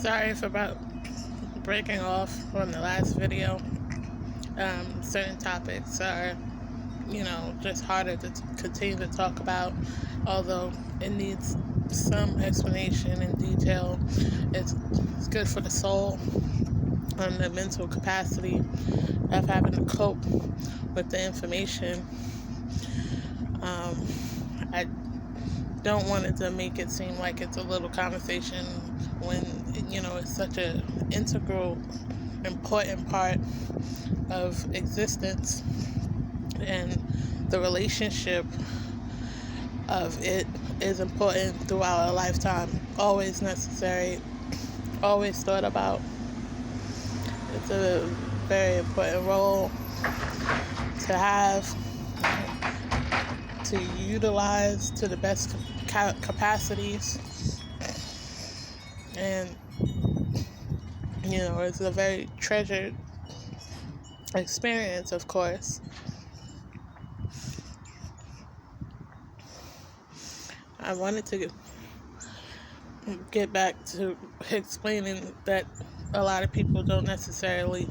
Sorry for about breaking off from the last video. Certain topics are, just harder to continue to talk about, although it needs some explanation and detail. It's good for the soul and the mental capacity of having to cope with the information. I don't want it to make it seem like it's a little conversation when, it's such an integral, important part of existence, and the relationship of it is important throughout a lifetime, always necessary, always thought about. It's a very important role to have, to utilize to the best capacities, and it's a very treasured experience, of course. I wanted to get back to explaining that a lot of people don't necessarily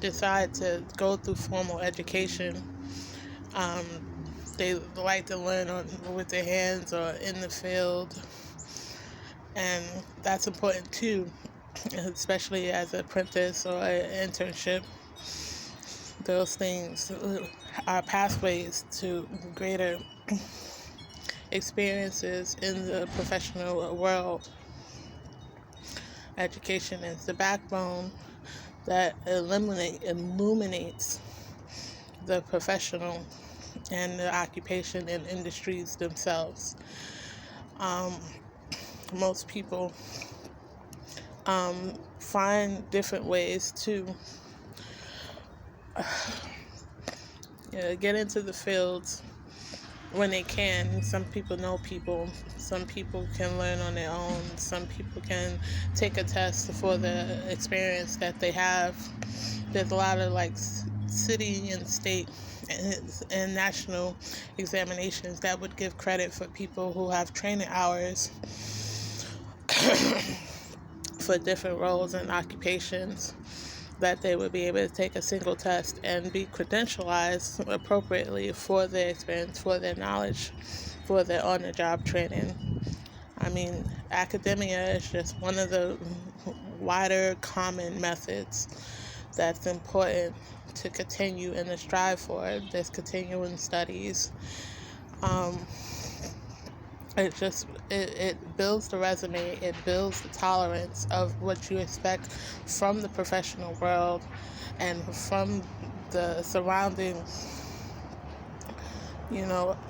decide to go through formal education. They like to learn with their hands or in the field, and that's important too, especially as an apprentice or an internship. Those things are pathways to greater experiences in the professional world. Education is the backbone that illuminates the professional and the occupation and industries themselves. Most people find different ways to get into the fields when they can. Some people know people. Some people can learn on their own. Some people can take a test for the experience that they have. There's a lot of city and state and national examinations that would give credit for people who have training hours for different roles and occupations, that they would be able to take a single test and be credentialized appropriately for their experience, for their knowledge, for their on-the-job training. Academia is just one of the wider common methods that's important to continue and to strive for. There's continuing studies. It builds the resume, it builds the tolerance of what you expect from the professional world and from the surrounding,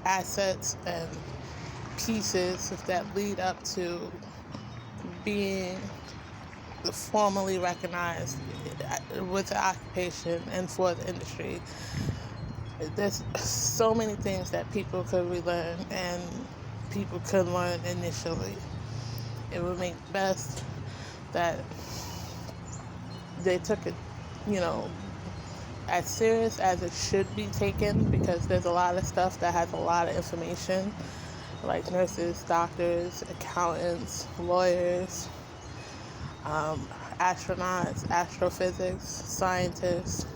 assets and pieces that lead up to being formally recognized with the occupation and for the industry. There's so many things that people could relearn and people could learn initially. It would make best that they took it, as serious as it should be taken, because there's a lot of stuff that has a lot of information, like nurses, doctors, accountants, lawyers, astronauts, astrophysics, scientists.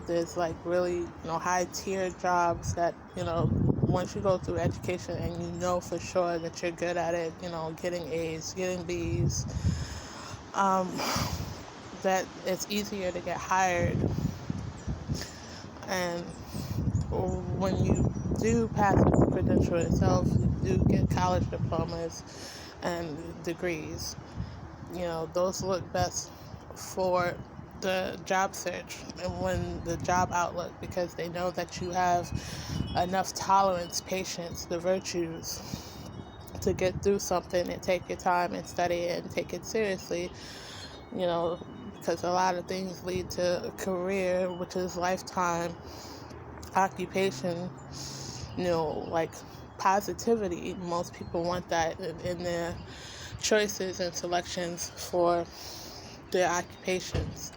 There's really, high tier jobs that, once you go through education and you know for sure that you're good at it, getting A's, getting B's, that it's easier to get hired. And when you do pass the credential itself, you do get college diplomas and degrees. Those look best for the job search and when the job outlook, because they know that you have enough tolerance, patience, the virtues to get through something and take your time and study it and take it seriously, because a lot of things lead to a career, which is lifetime occupation, like positivity. Most people want that in their choices and selections for their occupations.